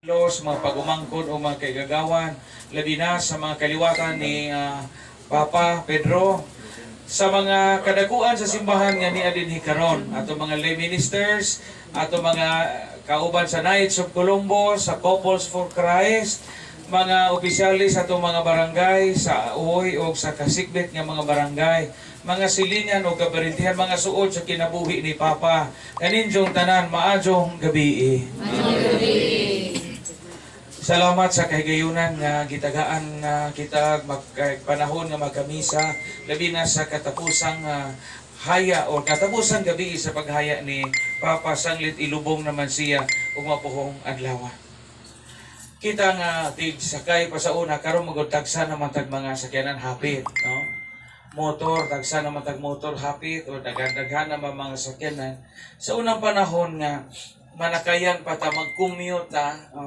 Los, mga pagumangkod o mga kaigagawan, labi na sa mga kaliwatan ni Papa Pedro, sa mga kadakuan sa simbahan nga ni adin hikaron, ato mga lay ministers, ato mga kauban sa Knights of Columbus, sa Couples for Christ, mga opisyalis ato mga barangay sa Uhoy o sa Kasikbit nga mga barangay, mga silingan o kabarintihan, mga suod sa kinabuhi ni Papa. Kaninjong tanan, maadjong gabi. Salamat sa kahigayunan nga gitagaan nga kita panahon nga magkamisa labi na sa katapusang haya o katapusang gabi sa paghaya ni Papa Sanglit ilubong naman siya ug mapuhong adlaw. Kita nga tig sakay pa sa una karon magud tagsa naman tag mga sakyanan hapit, no? Motor tagsa naman tag motor hapit o daghan naman mga sakyanan sa unang panahon nga manakayan pa ta mag-commute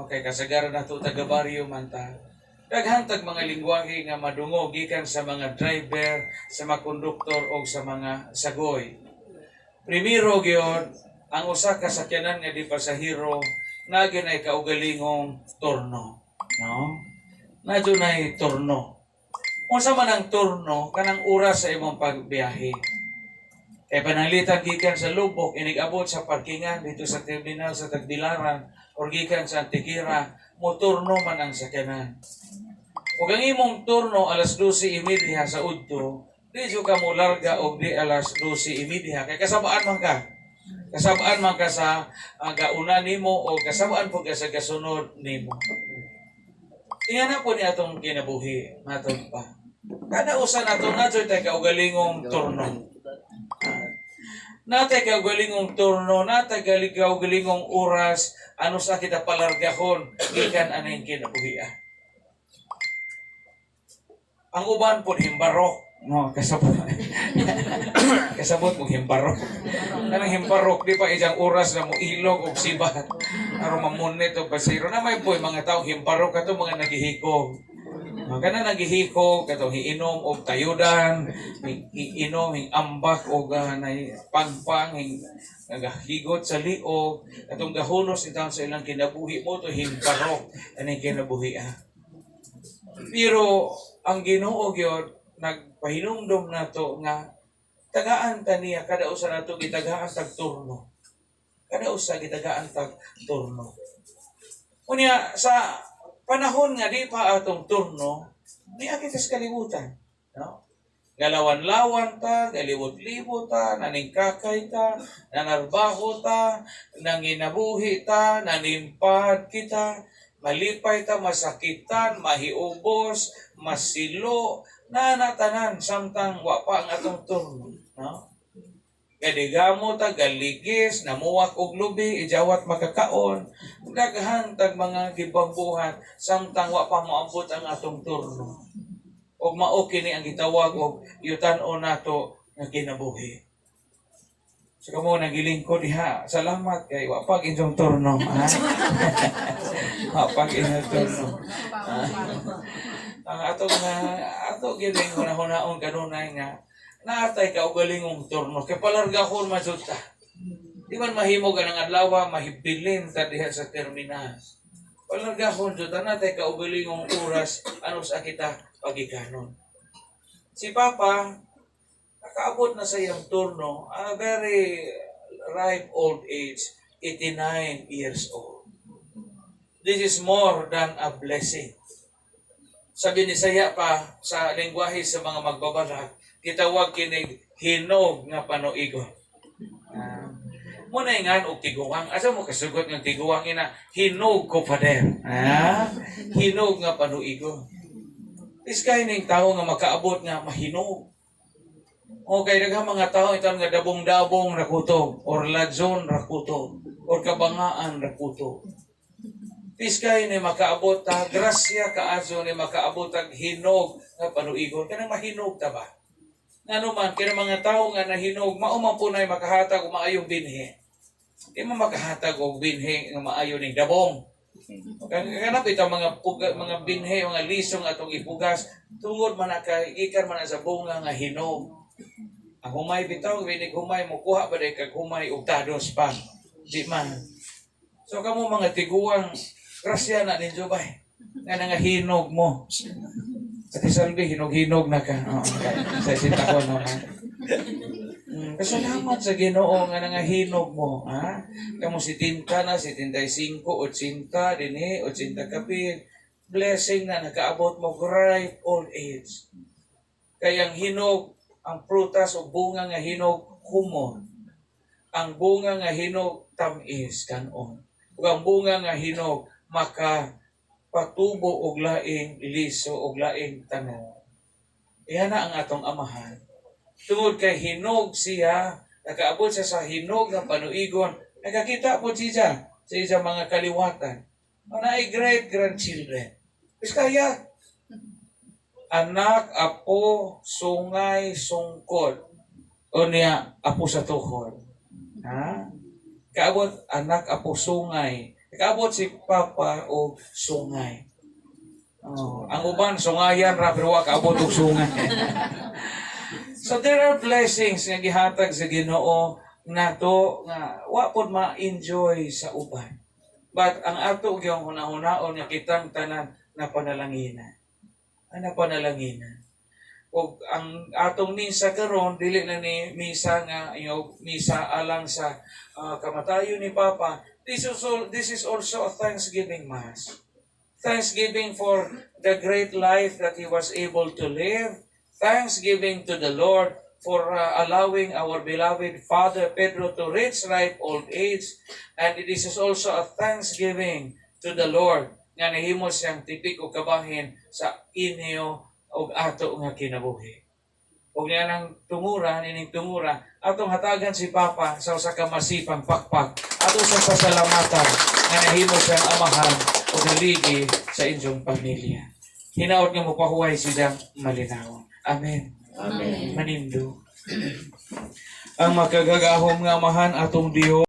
okay, kasagaran na ito taga-baryo man ta. Daghan tag mga lingwahe nga madungog gikan sa mga driver, sa mga konduktor o sa mga sagoy. Primero gyud ang usa ka sakyanan nga di pasahero na ginay kaugalingong turno, no? Na dunay turno. Unsa man ang turno kanang oras sa imong pagbiyahe. Kaya pananglitan gikan sa Lubok, inigabot sa parkingan dito sa terminal sa Tagbilaran o gikan sa Antikira, mo turno man ang sakyanan. Kung ang imong turno alas 12:30 sa Udto, di ka mo larga o di alas 12:30. Kaya kasabaan man ka. Kasabaan man ka sa gauna nimo o kasabaan po ka sa kasunod nimo. Tingnan na po niya itong kinabuhi, matod pa. Kada usa na ito, na-joy tayo kaugalingong turno. Natay kaugalingong turno, natay kaugalingong oras, ano sa kita palargahon, gikan anay kinabuhi. Ang uban po himbarok, no, kasabot. Kasabot mo himbarok. Kanang himbarok, di pa isang oras na mo ilog o sibat. Aron mamunit o pasiro. Na may po mga tao himbarok kato mga nagihikog. Kana naghihiko katong hiinom og tayudan, hiinom hing ambak og pangpang hing nagahigot sa liog, katong gahunos itaw sa ilang kinabuhi mo to himparok ani kinabuhi. Pero ang Ginoo gyud nagpahinumdom nato nga tagaan ta niya kada usa nato gitagaan tag turno. Kada usa gitagaan tag turno. Unya sa panahon nga di pa atong turno, di kita sa kalibutan. No? Galawan-lawan ta, galibot-libot ta, naningkakay ta, nanarbaho ta, nanginabuhi ta, nanimpad kita, malipay ta, masakitan, mahiubos, masilo, nanatanan, samtang wapa ang atong turno. No? Gadigamo ta, galigis, namuwak og lubi, ijawat makakaon, daghan tag mga gibambuhan, samtang wa pa moabot ang atong turno. Og mao kini ang gitawag og yutan-on nato nga kinabuhi. So kamo nagilingkod diha, salamat kay wa pa inyong turno. Wa pa inyong turno. Ang ato giling hunahon kanunay nga naatay ka ugalingong turno kay palargahon majud ta. Di man mahimo ganang adlaw mahibilin ta diha sa terminal. Palargahon jud ta natay ka ugalingong oras ano sa kita pagikanon. Si Papa nakaabot na sa iyang turno a very ripe old age, 89 years old. This is more than a blessing. Sabi ni Saya pa sa lengguwahe sa mga magbabalag, gitawag kini hinog nga panuigon. Muna ingan og tiguang. Asa mo kasugot ng tiguang ina? Hinog ko pader. Hinog nga panuigon. Iskay ning tao nga makaabot nga mahinog. Okay, daghang mga tao ito nga dabong-dabong rakuto, or ladzon rakuto, or kabangaan rakuto. Iskay ni makaabot ta, grasya kaazo ni makaabot ang hinog nga panuigon. Kanang mahinog ta ba? Nga naman, kaya mga tao nga nahinog, mauman po na makahatag o maayong binhi. Di mo makahatag o binhi nga maayo ng dabong. Kanap ito mga binhi, mga lisong atong ipugas, tungod man na ikan man sa bunga nga hinog. Ang humay bitaw, winig humay, mukuha ba day kag humay ugtados pa. Di man. So kamo mga tiguang, grasya na ninyo ba? Nga nga hinog mo. Ati Salvi, hinog-hinog na ka. Oo, sa isinta ko naman. Kasalamat sa Ginoo nga nga hinog mo. Ha? Kamu 70 na, 75, 80, dini, 80 kapit. Blessing na nakaabot mo ripe old age. Kayang hinog, ang prutas o bunga nga hinog, humon. Ang bunga nga hinog, tamis, kanon. Ug ang bunga nga hinog, patubo og laing liso og laing tanom. Iyan na ang atong amahan. Tungod kay hinog siya, nakaabot siya sa hinog ng panuigon, nakakita po siya sa isang mga kaliwatan. Manay great grandchildren. Kaya, anak, apo, sungay, sungkod. O niya, apo sa tuhod. Ha? Kaabot, anak, apo, sungay. Kaabot si Papa o sungay. Oh, ang uban, sungayan, pero kaabot o sungay. So there are blessings nga gihatag sa Ginoo nato nga wa pod ma-enjoy sa uban. But ang ato gyung hunahunahon nga kitang tanan na panalanginan. Ana panalanginan. Og ang atong misa karon dili na ni misa nga misa alang sa kamatayon ni Papa. This is also a Thanksgiving Mass. Thanksgiving for the great life that He was able to live. Thanksgiving to the Lord for allowing our beloved Father Pedro to reach ripe old age. And this is also a thanksgiving to the Lord nga nahimo siyang tipik o kabahin sa inyo o ato nga kinabuhi. O nga nang tungura, nining tungura, atong hatagan si Papa sa usa ka masipang pakpak. Ato sa pasalamatan nga nahimo siyang amahan o naligi sa inyong pamilya. Hinaot nga mopahuway siyang malinaw. Amen. Amen. Manindo. Ang makagagahom nga amahan atong Dios